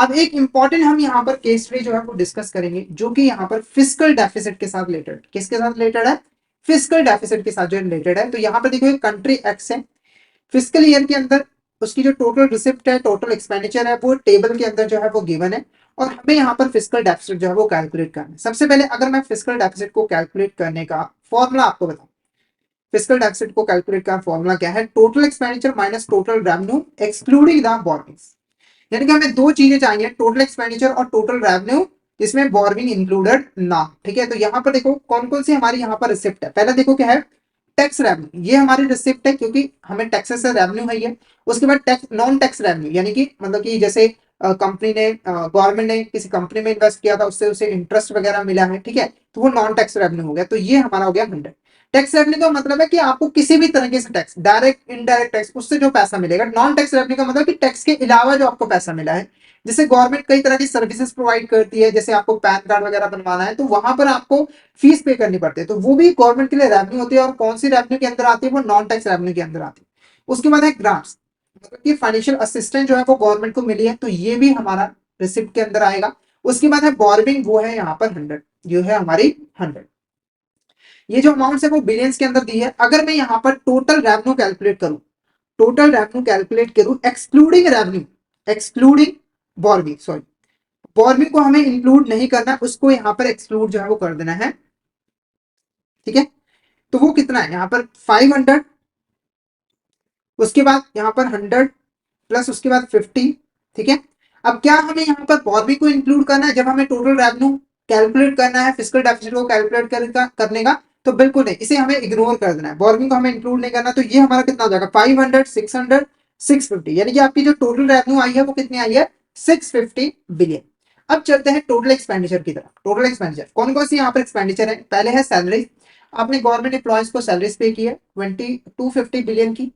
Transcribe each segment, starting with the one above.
अब एक इंपॉर्टेंट हम यहाँ पर केस स्टडी जो है वो डिस्कस करेंगे, जो कि यहाँ पर फिस्कल डेफिसिट के साथ रिलेटेड, किसके साथ रिलेटेड है, फिस्कल डेफिसिट के साथ जो रिलेटेड है। तो यहाँ पर देखो कंट्री एक्स है, फिस्कल ईयर के अंदर उसकी जो टोटल रिसिप्ट है, टोटल एक्सपेंडिचर है, वो टेबल के अंदर जो है वो गिवन है, और हमें यहाँ पर फिस्कल डेफिसिट जो है वो कैलकुलेट करना है। सबसे पहले अगर मैं फिस्कल डेफिसिट को कैलकुलेट करने का फॉर्मूला आपको बताऊं, फिस्कल डेफिसिट को कैलकुलेट का फॉर्मूला क्या है, total expenditure minus total revenue excluding the borrowings. यानी कि हमें दो चीजें चाहिए, टोटल एक्सपेंडिचर और टोटल रेवेन्यू, जिसमें बोरोइंग इंक्लूडेड ना। ठीक है, तो यहाँ पर देखो कौन कौन सी हमारी यहाँ पर रिसिप्ट है। पहले देखो क्या है, टैक्स रेवेन्यू, ये हमारी रिसिप्ट है क्योंकि हमें टैक्सेस से रेवेन्यू है ये। उसके बाद टैक्स, नॉन टैक्स रेवेन्यू, यानी कि मतलब कि जैसे कंपनी ने, गवर्नमेंट ने किसी कंपनी में इन्वेस्ट किया था, उससे उसे इंटरेस्ट वगैरह मिला है, ठीक है, तो वो नॉन टैक्स रेवेन्यू हो गया। तो ये हमारा हो गया 100। टैक्स रेवेन्यू का मतलब है कि आपको किसी भी तरीके से टैक्स, डायरेक्ट इनडायरेक्ट टैक्स, उससे जो पैसा मिलेगा। नॉन टैक्स रेवेन्यू का मतलब कि टैक्स के अलावा जो आपको पैसा मिला है। जैसे गवर्नमेंट कई तरह की सर्विसेज प्रोवाइड करती है, जैसे आपको पैन कार्ड वगैरह बनवाना है, तो वहां पर आपको फीस पे करनी पड़ती है, तो वो भी गवर्नमेंट के लिए रेवेन्यू होती है। और कौन सी रेवेन्यू के अंदर आती है, वो नॉन टैक्स रेवेन्यू के अंदर आती है। उसके बाद है ग्रांट्स, मतलब कि फाइनेंशियल असिस्टेंस जो है वो गवर्नमेंट को मिली है, तो ये भी हमारा रिसिप्ट के अंदर आएगा। उसके बाद है बोरोइंग, वो है यहाँ पर 100, जो है हमारी 100। ये जो अमाउंट है वो बिलियंस के अंदर दी है। अगर मैं यहाँ पर टोटल रेवेन्यू कैलकुलेट करूं, टोटल रेवेन्यू कैलकुलेट करूं excluding revenue, excluding borrowing, sorry, borrowing को हमें इंक्लूड नहीं करना, उसको यहाँ पर एक्सक्लूड जो है वो कर देना है। ठीक है, तो वो कितना है यहाँ पर 500, उसके बाद यहाँ पर 100 प्लस उसके बाद 50। ठीक है, अब क्या हमें यहाँ पर बोरोइंग को इंक्लूड करना है जब हमें टोटल रेवेन्यू कैलकुलेट करना है, फिस्कल डेफिसिट को कैलकुलेट करने का? तो बिल्कुल नहीं, इसे हमें इग्नोर कर देना है, बोरोइंग को हमें इंक्लूड नहीं करना। तो ये हमारा कितना हो जाएगा, 500, 600, 650, यानी कि आपकी जो टोटल रेवेन्यू आई है वो कितनी आई है, 650 बिलियन। अब चलते हैं टोटल एक्सपेंडिचर की तरफ। टोटल एक्सपेंडिचर कौन कौन सी यहाँ पर एक्सपेंडिचर है, पहले है सैलरी। आपने गवर्नमेंट एम्प्लॉयज को सैलरीज पे की है 250 बिलियन की।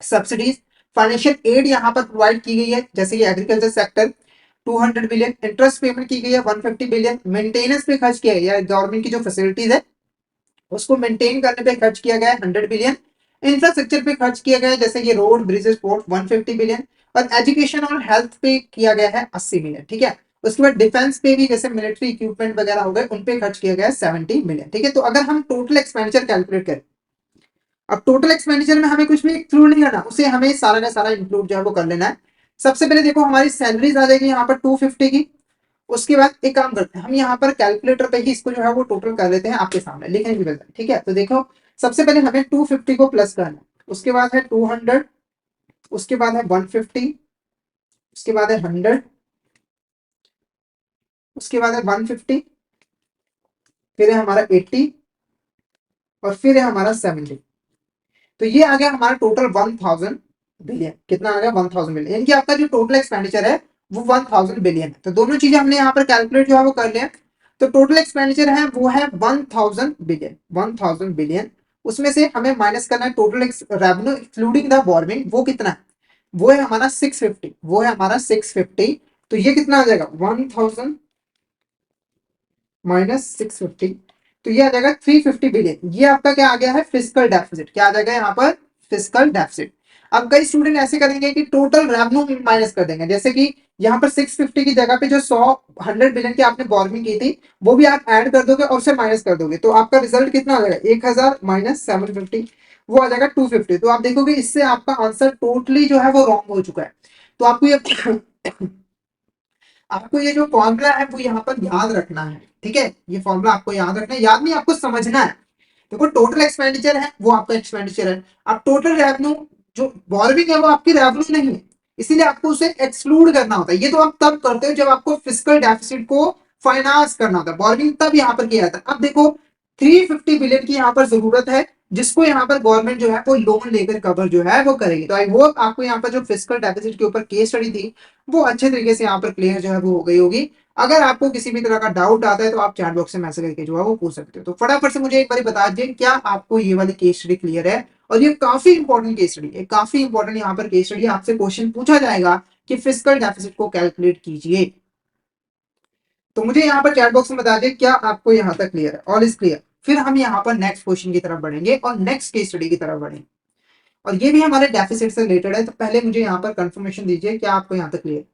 सब्सिडीज, फाइनेंशियल एड यहाँ पर प्रोवाइड की गई है, जैसे कि agriculture sector 200 billion, interest payment की गई है 150 बिलियन, मेंटेनेंस पे खर्च किया गया है, गवर्नमेंट की जो फैसिलिटीज है उसको मेंटेन करने पे खर्च किया गया है 100 बिलियन, इंफ्रास्ट्रक्चर पे खर्च किया गया है जैसे कि रोड, ब्रिजेस, पोर्ट 150 बिलियन, और एजुकेशन और हेल्थ पे किया गया है 80 बिलियन। ठीक है, उसके बाद डिफेंस पे भी जैसे मिलिट्री इक्विपमेंट वगैरह हो गए, उन पे खर्च किया गया है 70 बिलियन। ठीक है, तो अगर हम टोटल एक्सपेंडिचर कैलकुलेट करें, अब टोटल एक्सपेंडिचर में हमें कुछ भी एक्सक्लूड नहीं करना, उसे हमें सारा का सारा इंक्लूड जो है वो कर लेना है। सबसे पहले देखो हमारी सैलरीज आ जाएगी यहाँ पर 250 की। उसके बाद एक काम करते हैं, हम यहाँ पर कैलकुलेटर पे ही इसको जो है वो टोटल कर लेते हैं आपके सामने लिखने की बजाय। ठीक है, तो देखो सबसे पहले हमें 250 को प्लस करना है, उसके बाद है 200, उसके बाद है 150, उसके बाद है 100, उसके बाद है 150, फिर है हमारा 80, और फिर है हमारा 70। तो ये आ गया हमारा टोटल 1000 बिलियन। कितना आ गया, 1000 बिलियन, यानी कि आपका जो टोटल एक्सपेंडिचर है वो 1000 बिलियन है। तो दोनों चीजें हमने यहाँ पर कैलकुलेट जो है वो कर लिया। तो टोटल एक्सपेंडिचर है वो है 1000 बिलियन, 1000 बिलियन। उसमें से हमें माइनस करना है total revenue including the borrowing, वो कितना है, वो है हमारा 650, वो है हमारा 650। तो ये कितना आ जाएगा, 1000 माइनस 650, तो ये आ जाएगा 350 बिलियन। ये आपका क्या आ गया है, फिस्कल डेफिसिट। क्या आ जाएगा यहाँ पर, फिस्कल डेफिसिट। अब कई स्टूडेंट ऐसे करेंगे कि टोटल रेवेन्यू माइनस कर देंगे, जैसे कि यहाँ पर 650 की जगह पे जो 100 बिलियन की आपने बोरोइंग की थी वो भी आप ऐड कर दोगे और उसे माइनस कर दोगे, तो आपका रिजल्ट कितना आ जाएगा, 1000 माइनस 750, वो आ जाएगा 250। तो आप देखोगे इससे आपका आंसर टोटली जो है वो रॉन्ग हो चुका है। तो आपको ये आपको ये जो फॉर्मूला है वो यहाँ पर याद रखना है। ठीक है, ये फॉर्मूला आपको याद रखना है, याद नहीं आपको समझना है। देखो टोटल एक्सपेंडिचर है वो आपका एक्सपेंडिचर है, अब टोटल रेवेन्यू जो बोरोइंग है वो आपकी रेवेन्यू नहीं है, इसीलिए आपको उसे एक्सक्लूड करना होता है। ये तो आप तब करते हो जब आपको फिस्कल डेफिसिट को फाइनेंस करना होता है, बोरोइंग तब यहाँ पर किया जाता है। अब देखो 350 बिलियन की यहाँ पर जरूरत है, जिसको यहाँ पर गवर्नमेंट जो है वो लोन लेकर कवर जो है वो करेगी। तो आई होप आपको यहाँ पर जो फिस्कल डेफिसिट के ऊपर केस स्टडी थी वो अच्छे तरीके से यहाँ पर क्लियर जो है वो हो गई होगी। अगर आपको किसी भी तरह का डाउट आता है तो आप चैट बॉक्स में मैसेज करके जो है वो पूछ सकते हो। तो फटाफट से मुझे एक बार बता दीजिए, क्या आपको ये वाली केस स्टडी क्लियर है? और ये काफी इंपॉर्टेंट केस स्टडी है, काफी इंपॉर्टेंट यहाँ पर केस स्टडी, आपसे क्वेश्चन पूछा जाएगा कि फिस्कल डेफिसिट को कैलकुलेट कीजिए। तो मुझे यहाँ पर चैट बॉक्स में बता दीजिए क्या आपको यहाँ तक क्लियर है, ऑल इज क्लियर। फिर हम यहाँ पर नेक्स्ट क्वेश्चन की तरफ बढ़ेंगे और नेक्स्ट केस स्टडी की तरफ बढ़ेंगे, और ये भी हमारे डेफिसिट से रिलेटेड है। तो पहले मुझे यहाँ पर कंफर्मेशन दीजिए क्या आपको यहाँ तक क्लियर।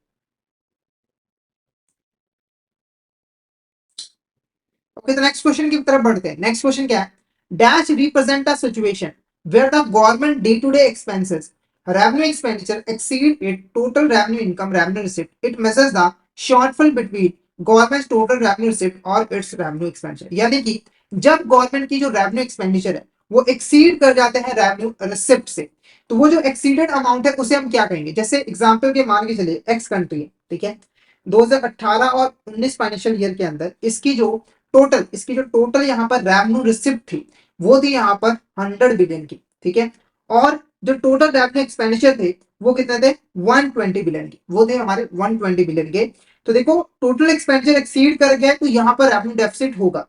ओके, तो नेक्स्ट क्वेश्चन की तरफ बढ़ते हैं। नेक्स्ट क्वेश्चन क्या है? Dash represent a situation where the government day to day expenses revenue expenditure exceed its total revenue income revenue receipt. It measures the shortfall between government's total revenue receipt और its revenue expenditure. यानी कि जब government की जो revenue expenditure है वो exceed कर जाते हैं रेवेन्यू रिसिप्ट से, तो वो जो एक्सीडेड अमाउंट है उसे हम क्या कहेंगे? जैसे एग्जांपल के मान के चलिए एक्स कंट्री है, ठीक है, 2018 और 19 फाइनेंशियल ईयर के अंदर इसकी जो टोटल यहाँ पर रेवेन्यू रिसिप्ट थी वो थी यहाँ पर 100 बिलियन की, ठीक है, और जो टोटल रेवेन्यू एक्सपेंडिचर थे वो कितने थे? 120 बिलियन की, वो थे हमारे 120 बिलियन के। तो देखो टोटल एक्सपेंडिचर एक्सीड कर गया तो यहाँ पर रेवेन्यू डेफिसिट होगा।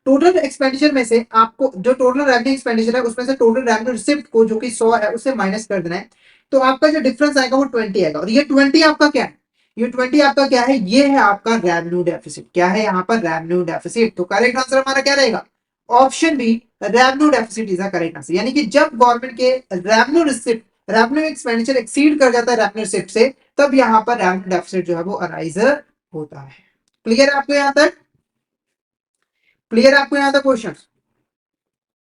टोटल एक्सपेंडिचर में से आपको जो टोटल रेवेन्यू एक्सपेंडिचर है उसमें से टोटल रेवेन्यू रिसिप्ट को जो कि 100 है उससे माइनस कर देना है, तो आपका जो डिफरेंस आएगा वो 20 आएगा। और ये 20 आपका क्या है? ये 20 आपका क्या है? ये है आपका रेवेन्यू डेफिसिट। क्या है यहाँ पर? Revenue deficit. तो करेक्ट आंसर हमारा क्या रहेगा? Option B, revenue deficit is the correct answer. यानी कि जब गवर्नमेंट के रेवेन्यू एक्सपेंडिचर एक्सीड कर जाता है रेवेन्यू रिसिप्ट से, तब यहाँ पर रेवेन्यू डेफिसिट जो है वो अराइज होता है। क्लियर है आपको यहाँ तक? क्लियर है आपको यहाँ तक क्वेश्चन?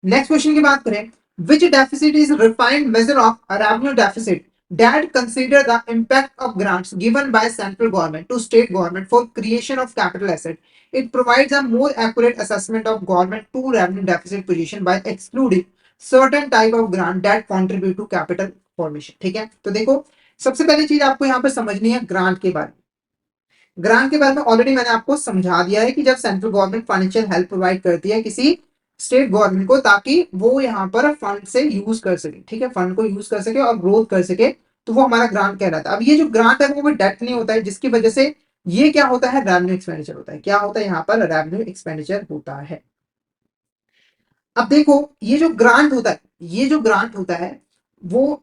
नेक्स्ट क्वेश्चन की बात करें, which deficit is refined measure of revenue deficit that consider the impact of grants given by central government to state government for creation of capital asset. It provides a more accurate assessment of government to revenue deficit position by excluding certain type of grant that contribute to capital formation. ठीक है, तो देखो सबसे पहली चीज आपको यहाँ पर समझनी है ग्रांट के बारे में। ग्रांट के बारे में ऑलरेडी मैंने आपको समझा दिया है कि जब central government financial help provide करती है किसी स्टेट गवर्नमेंट को ताकि वो यहाँ पर फंड से यूज कर सके, ठीक है, फंड को यूज कर सके और ग्रोथ कर सके, तो वो हमारा ग्रांट कहलाता है। अब ये जो ग्रांट है वो डेट नहीं होता है, जिसकी वजह से ये क्या होता है? रेवेन्यू एक्सपेंडिचर होता है। क्या होता है यहाँ पर? रेवेन्यू एक्सपेंडिचर होता है। अब देखो ये जो ग्रांट होता है वो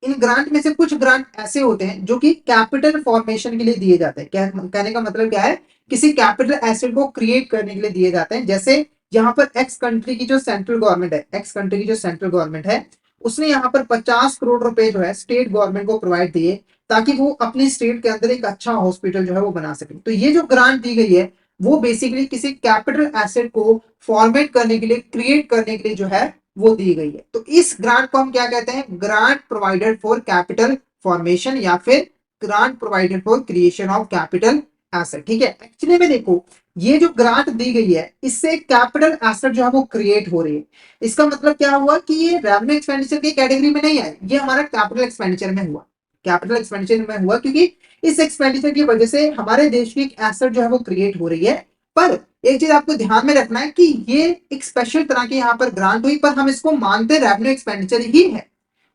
इन ग्रांट में से कुछ ग्रांट ऐसे होते हैं जो कि कैपिटल फॉर्मेशन के लिए दिए जाते हैं। कहने का मतलब क्या है? किसी कैपिटल एसेट को क्रिएट करने के लिए दिए जाते हैं। जैसे यहाँ पर एक्स कंट्री की जो सेंट्रल गवर्नमेंट है उसने यहाँ पर 50 करोड़ रुपए जो है स्टेट गवर्नमेंट को प्रोवाइड दिए ताकि वो अपनी स्टेट के अंदर एक अच्छा हॉस्पिटल जो है वो बना सके। तो ये जो ग्रांट दी गई है वो बेसिकली किसी कैपिटल एसेट को फॉर्मेट करने के लिए, क्रिएट करने के लिए जो है वो दी गई है। तो इस ग्रांट को हम क्या कहते हैं? Grant provided for capital formation या फिर grant provided for creation of capital asset. ठीक है, एक्चुअली में देखो ये जो ग्रांट दी गई है इससे कैपिटल एसेट जो है वो क्रिएट हो रही है। इसका मतलब क्या हुआ कि ये रेवेन्यू एक्सपेंडिचर की कैटेगरी में नहीं है, ये हमारा कैपिटल एक्सपेंडिचर में हुआ। कैपिटल एक्सपेंडिचर में हुआ क्योंकि इस एक्सपेंडिचर की वजह से हमारे देश की एक एसेट जो है वो क्रिएट हो रही है। पर एक चीज आपको ध्यान में रखना है कि ये एक स्पेशल तरह की यहाँ पर ग्रांट हुई, पर हम इसको मानते रेवेन्यू एक्सपेंडिचर ही है,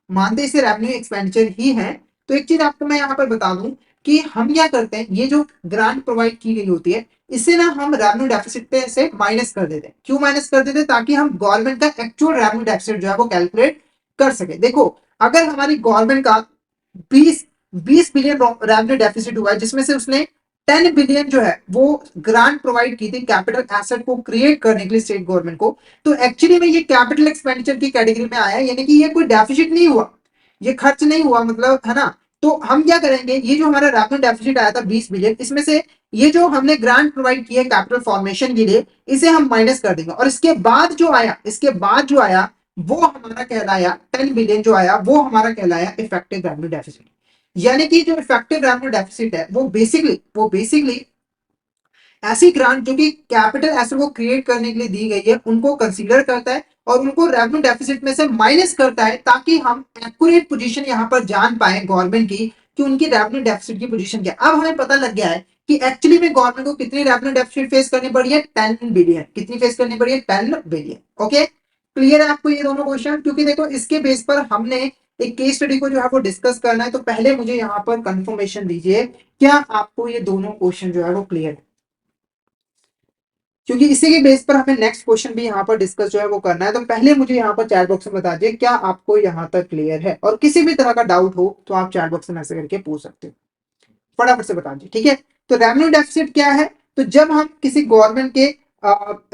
मानते इसे रेवेन्यू एक्सपेंडिचर ही है। तो एक चीज आपको मैं यहाँ पर बता दूं कि हम क्या करते हैं, ये जो ग्रांट प्रोवाइड की गई होती है इसे ना हम रेवेन्यू डेफिसिट पे से माइनस कर देते हैं। क्यों माइनस कर देते हैं? ताकि हम गवर्नमेंट का एक्चुअल रेवेन्यू डेफिसिट जो है वो कैलकुलेट कर सके। देखो अगर हमारी गवर्नमेंट का 20 बिलियन रेवेन्यू डेफिसिट हुआ है जिसमें से उसने 10 बिलियन जो है वो ग्रांट प्रोवाइड की थी कैपिटल एसेट को क्रिएट करने के लिए स्टेट गवर्नमेंट को, तो एक्चुअली में ये कैपिटल एक्सपेंडिचर की कैटेगरी में आया, यानी कि ये कोई डेफिसिट नहीं हुआ, ये खर्च नहीं हुआ, मतलब है ना। तो हम क्या करेंगे, ये जो हमारा रेवेन्यू डेफिसिट आया था 20 बिलियन, इसमें से ये जो हमने ग्रांट प्रोवाइड किया कैपिटल फॉर्मेशन के लिए इसे हम माइनस कर देंगे, और इसके बाद जो आया वो हमारा कहलाया 10 बिलियन जो आया वो हमारा कहलाया इफेक्टिव रेवेन्यू डेफिसिट। यानी कि जो इफेक्टिव रेवेन्यू डेफिसिट है वो बेसिकली ऐसी ग्रांट जो कि कैपिटल एसेट को क्रिएट करने के लिए दी गई है उनको कंसीडर करता है और उनको रेवेन्यू डेफिसिट में से माइनस करता है, ताकि हम एक्यूरेट पोजीशन यहां पर जान पाए गवर्नमेंट की कि उनकी रेवेन्यू डेफिसिट की पोजीशन क्या। अब हमें पता लग गया है कि एक्चुअली में गवर्नमेंट को कितनी रेवेन्यू डेफिसिट फेस करनी पड़ी है? 10 बिलियन। कितनी फेस करनी पड़ी है? 10 बिलियन। ओके, क्लियर है आपको ये दोनों क्वेश्चन? क्योंकि देखो इसके बेस पर हमने एक केस स्टडी को जो है वो डिस्कस करना है, तो पहले मुझे यहाँ पर कंफर्मेशन दीजिए क्या आपको ये दोनों क्वेश्चन जो है वो क्लियर है, क्योंकि इसी के बेस पर हमें नेक्स्ट क्वेश्चन भी यहाँ पर डिस्कस जो है वो करना है। तो पहले मुझे यहाँ पर चैट बॉक्स में बता दीजिए क्या आपको यहाँ तक क्लियर है, और किसी भी तरह का डाउट हो तो आप चैट बॉक्स में मैसेज करके पूछ सकते हो, फटाफट से बता दीजिए। ठीक है, तो रेवेन्यू डेफिसिट क्या है? तो जब हम किसी गवर्नमेंट के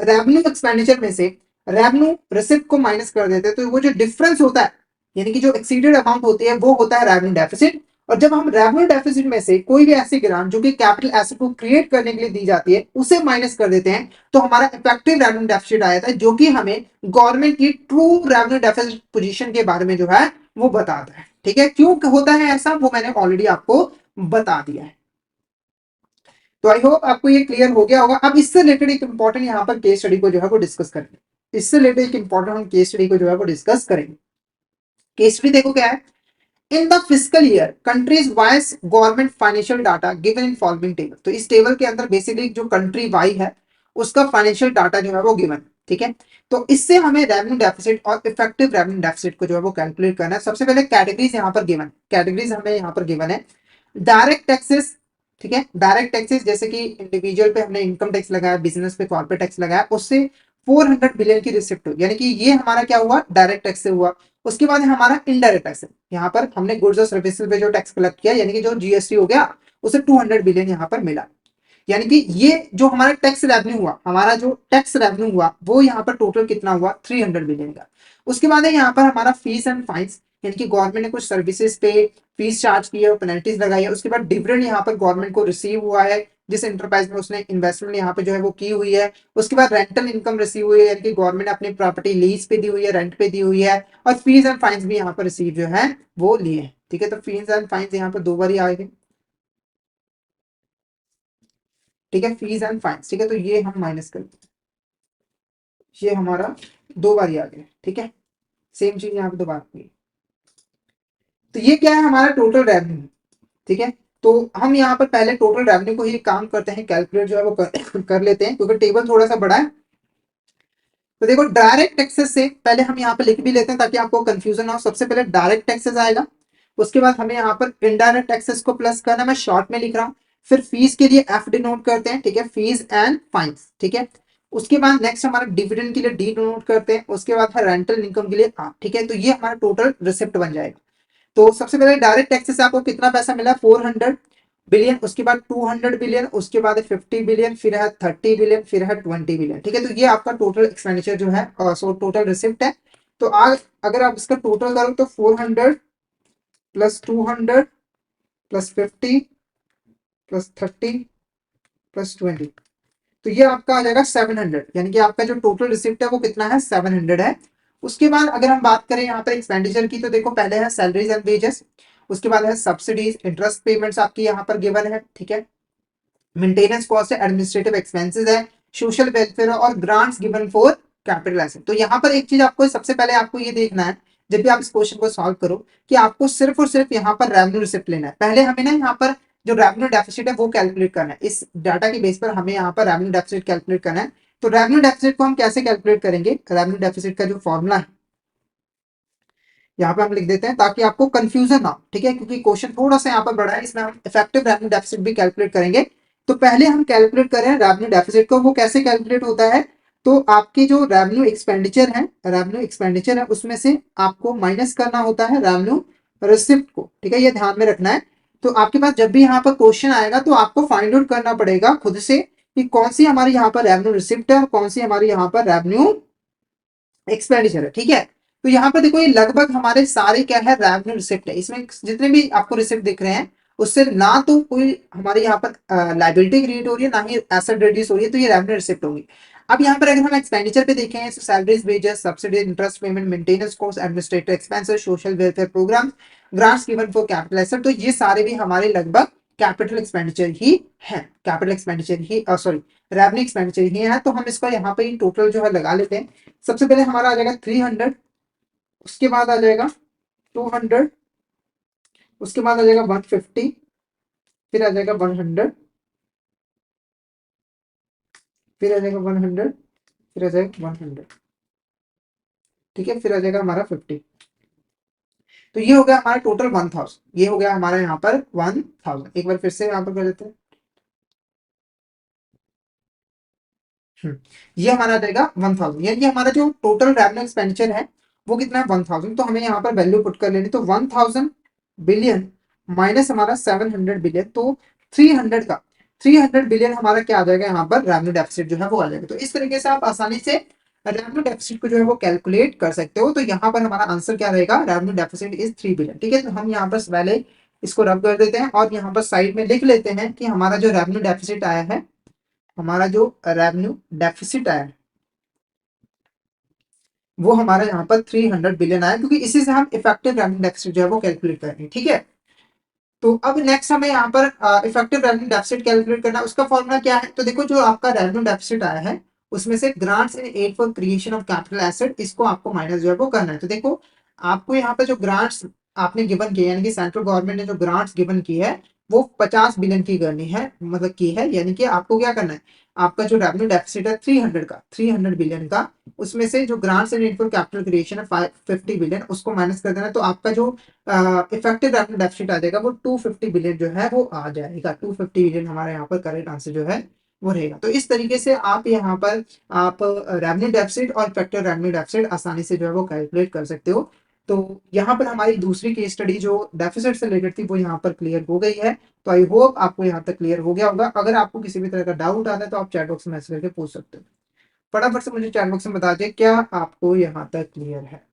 रेवेन्यू एक्सपेंडिचर में से रेवेन्यू रिसिप्ट को माइनस कर देते हैं तो वो जो डिफरेंस होता है, यानी कि जो एक्सीडेड अमाउंट होती है वो होता है रेवेन्यू डेफिसिट। और जब हम रेवेन्यू डेफिसिट में से कोई भी ऐसी ग्रांट जो कि कैपिटल एसेट को क्रिएट करने के लिए दी जाती है उसे माइनस कर देते हैं, तो हमारा इफेक्टिव रेवेन्यू डेफिसिट आ जाता है, जो कि हमें गवर्नमेंट की ट्रू रेवेन्यू डेफिसिट पोजीशन के बारे में जो है वो बताता है। ठीक है, क्यों होता है ऐसा वो मैंने ऑलरेडी आपको बता दिया है। तो आई होप आपको ये क्लियर हो गया होगा। अब इससे रिलेटेड एक इंपॉर्टेंट यहाँ पर केस स्टडी को जो है वो डिस्कस करेंगे। इससे रिलेटेड एक इंपॉर्टेंट हम केस स्टडी को जो है वो डिस्कस करेंगे। केस स्टडी देखो क्या है। In the physical year countries wise government financial data given in following table. तो इस टेबल के अंदर बेसिकली जो कंट्री वाई है उसका फाइनेंशियल डाटा जो है वो गिवन। ठीक है, तो इससे हमें रेवेन्यू डेफिसिट और इफेक्टिव रेवेन्यू डेफिसिट को जो है वो कैलकुलेट करना है। सबसे पहले कैटेगरीज यहाँ पर गिवन, कैटेगरीज हमें यहाँ पर गिवन है। डायरेक्ट टैक्सेस, ठीक है, डायरेक्ट टैक्सेस जैसे कि इंडिविजुअल पे हमने इनकम टैक्स लगाया, बिजनेस पे कॉर्पोरेट टैक्स लगाया, उससे 400 बिलियन की रिसिप्ट हुई, यानी कि ये हमारा क्या हुआ, डायरेक्ट टैक्स से हुआ। उसके बाद हमारा इनडायरेक्ट टैक्स है, यहाँ पर हमने गुड्स और सर्विसेज पे जो टैक्स कलेक्ट किया, यानी कि जो जीएसटी हो गया, उसे 200 बिलियन यहाँ पर मिला। यानी कि ये जो हमारा टैक्स रेवेन्यू हुआ, हमारा जो टैक्स रेवेन्यू हुआ वो यहाँ पर टोटल कितना हुआ, 300 बिलियन का। उसके बाद है यहाँ पर हमारा फीस एंड फाइन्स, यानी कि गवर्नमेंट ने कुछ सर्विसेज पे फीस चार्ज की है और पेनल्टीज लगाई है। उसके बाद डिविडेंड यहाँ पर गवर्नमेंट को रिसीव हुआ है, जिस इंटरप्राइज में उसने इन्वेस्टमेंट यहाँ पे जो है वो की हुई है। उसके बाद रेंटल इनकम रिसीव हुई है, यानी कि गवर्नमेंट ने अपनी प्रॉपर्टी लीज पे दी हुई है, रेंट पे दी हुई है। और फीस एंड फाइन्स भी यहाँ पर रिसीव जो है वो लिए हैं। ठीक है, तो फीस एंड फाइन्स यहाँ पर 2 बार ही आएंगे। ठीक है, फीस एंड फाइन्स, ठीक है, तो ये हम माइनस कर, ये हमारा 2 बार ही आ गया। ठीक है, सेम चीज यहाँ पे 2 बार हुई। तो ये क्या है, हमारा टोटल रेवेन्यू। ठीक है, तो हम यहाँ पर पहले टोटल रेवेन्यू को ही काम करते हैं, कैलकुलेट जो है वो कर लेते हैं, क्योंकि टेबल थोड़ा सा बड़ा है। तो देखो डायरेक्ट टैक्सेस से पहले हम यहाँ पे लिख भी लेते हैं ताकि आपको कंफ्यूजन ना हो। सबसे पहले डायरेक्ट टैक्सेस आएगा, उसके बाद हमें यहाँ पर इनडायरेक्ट टैक्सेस को प्लस करना, मैं शॉर्ट में लिख रहा हूँ। फिर फीस के लिए एफ डिनोट करते हैं, ठीक है, फीस एंड फाइन्स। ठीक है, उसके बाद नेक्स्ट हमारा डिविडेंड के लिए डी डिनोट करते हैं, उसके बाद है रेंटल इनकम के लिए आर। ठीक है, तो ये हमारा टोटल रिसिप्ट बन जाएगा। तो सबसे पहले डायरेक्ट टैक्सेस से आपको कितना पैसा मिला, 400 बिलियन, उसके बाद 200 बिलियन, उसके बाद 50 बिलियन, फिर है 30 बिलियन, फिर है 20 बिलियन। ठीक है, तो ये आपका टोटल एक्सपेंडिचर जो है, सो टोटल रिसिप्ट है। तो आज अगर आप इसका टोटल करो तो 400 प्लस 200 प्लस 50 प्लस 30 प्लस 20, तो ये आपका आ जाएगा 700। यानी कि आपका जो टोटल रिसिप्ट है वो कितना है, 700 है। उसके बाद अगर हम बात करें यहाँ पर एक्सपेंडिचर की, तो देखो पहले है सैलरीज एंड वेजेस, उसके बाद है सब्सिडीज, इंटरेस्ट पेमेंट्स आपकी यहाँ पर गिवन है। ठीक है, मेंटेनेंस कॉस्ट है, एडमिनिस्ट्रेटिव एक्सपेंसेस है, सोशल वेलफेयर और grants given for capital asset. तो यहाँ पर एक चीज आपको सबसे पहले आपको ये देखना है, जब भी आप इस क्वेश्चन को सॉल्व करो, कि आपको सिर्फ और सिर्फ यहाँ पर रेवेन्यू रिसिप्ट लेना है। पहले हमें ना यहाँ पर जो रेवेन्यू डेफिसिट है वो कैलकुलेट करना है। इस डाटा के बेस पर हमें यहाँ पर रेवेन्यू डेफिसिट कैलकुलेट करना है। तो रेवेन्यू डेफिसिट को हम कैसे कैलकुलेट करेंगे, रेवेन्यू डेफिसिट का जो फॉर्मूला है यहाँ पे हम लिख देते हैं ताकि आपको कंफ्यूजन ना हो। ठीक है, क्योंकि क्वेश्चन थोड़ा सा यहाँ पर बड़ा है, इसमें हम इफेक्टिव रेवेन्यू डेफिसिट भी कैलकुलेट करेंगे। तो पहले हम कैलकुलेट करें रेवेन्यू डेफिसिट को, वो कैसे कैलकुलेट होता है। तो आपकी जो रेवेन्यू एक्सपेंडिचर है, रेवेन्यू एक्सपेंडिचर है, उसमें से आपको माइनस करना होता है रेवेन्यू रिसिप्ट को। ठीक है, ये ध्यान में रखना है। तो आपके पास जब भी यहाँ पर क्वेश्चन आएगा तो आपको फाइंड आउट करना पड़ेगा खुद से कि कौन सी हमारी यहाँ पर रेवेन्यू रिसिप्ट है और कौन सी हमारी यहाँ पर रेवेन्यू एक्सपेंडिचर है। ठीक है, तो यहाँ पर देखो ये लगभग हमारे सारे क्या है, रेवेन्यू रिसिप्ट है। इसमें जितने भी आपको रिसिप्ट दिख रहे हैं उससे ना तो कोई हमारे यहाँ पर लाइबिलिटी क्रिएट हो रही है, ना ही एसेट रिड्यूस हो रही है, तो ये रेवेन्यू रिसिप्ट होंगी। अब यहाँ पर अगर हम एक्सपेंडिचर पे देखें, salaries, wages, subsidy, interest payment, maintenance cost, administrative expenses, social welfare programme, grants given for capital asset, तो ये सारे भी हमारे लगभग कैपिटल एक्सपेंडिचर ही है, कैपिटल एक्सपेंडिचर ही, सॉरी रेवेन्यू एक्सपेंडिचर ही है। तो हम इसका यहाँ पे टोटल जो है लगा लेते हैं। सबसे पहले हमारा आ जाएगा 300, उसके बाद आ जाएगा 200, उसके बाद आ जाएगा 150, फिर आ जाएगा 100, फिर आ जाएगा 100, फिर आ जाएगा 100। ठीक है, फिर आ जाएगा हमारा 50। तो ये हो गया हमारा टोटल 1000, ये हो गया हमारा यहाँ पर 1000। एक बार फिर से यहाँ पर कर देते हैं। ये हमारा आ जाएगा 1000, यानी कि हमारा जो टोटल रेवेन्यू एक्सपेंडिचर है वो कितना है, 1000। तो हमें यहाँ पर वैल्यू पुट कर लेनी, तो 1000 बिलियन माइनस हमारा 700 बिलियन, तो 300 बिलियन हमारा क्या आ जाएगा, यहाँ पर रेवेन्यू डेफिसिट जो है वो आ जाएगा। तो इस तरीके से आप आसानी से रेवेन्यू डेफिसिट को जो है वो कैलकुलेट कर सकते हो। तो यहाँ पर हमारा आंसर क्या रहेगा, रेवेन्यू डेफिसिट इज 3 बिलियन। ठीक है, तो हम यहाँ पर पहले इसको रब कर देते हैं और यहाँ पर साइड में लिख लेते हैं कि हमारा जो रेवेन्यू डेफिसिट आया है, हमारा जो रेवेन्यू डेफिसिट आया है वो हमारा यहाँ पर 300 बिलियन आया, क्योंकि इसी से हम इफेक्टिव रेवेन्यू डेफिसिट जो है वो कैलकुलेट करेंगे। ठीक है, तो अब नेक्स्ट हमें यहाँ पर इफेक्टिव रेवेन्यू डेफिसिट कैलकुलेट करना है। उसका फॉर्मूला क्या है, तो देखो जो आपका रेवेन्यू डेफिसिट आया है उसमें से grants in aid for creation of capital asset, इसको आपको माइनस जो है वो करना है। तो देखो आपको यहाँ पे जो ग्रांट्स आपने गिवन किए, यानी कि सेंट्रल गवर्नमेंट ने जो ग्रांट्स गिवन की है वो 50 बिलियन की करनी है, मतलब की है, यानी कि आपको क्या करना है, आपका जो रेवेन्यू डेफिसिट है 300 बिलियन का, उसमें से जो grants and input capital creation है 50 बिलियन, उसको माइनस कर देना है। तो आपका जो इफेक्टिव रेवेन्यू डेफिसिट आ जाएगा वो 250 बिलियन जो है वो आ जाएगा। 250 बिलियन हमारे यहाँ पर करेक्ट आंसर जो है वो रहेगा। तो इस तरीके से आप यहाँ पर आप रेवेन्यू डेफिसिट और इफेक्टिव रेवेन्यू डेफिसिट आसानी से जो है वो कैलकुलेट कर सकते हो। तो यहाँ पर हमारी दूसरी केस स्टडी जो डेफिसिट से रिलेटेड थी वो यहाँ पर क्लियर हो गई है। तो आई होप आपको यहाँ तक क्लियर हो गया होगा। अगर आपको किसी भी तरह का डाउट आता है तो आप चैट बॉक्स में मैसेज करके पूछ सकते हो। फटाफट से मुझे चैट बॉक्स में बता दें क्या आपको यहाँ तक क्लियर है।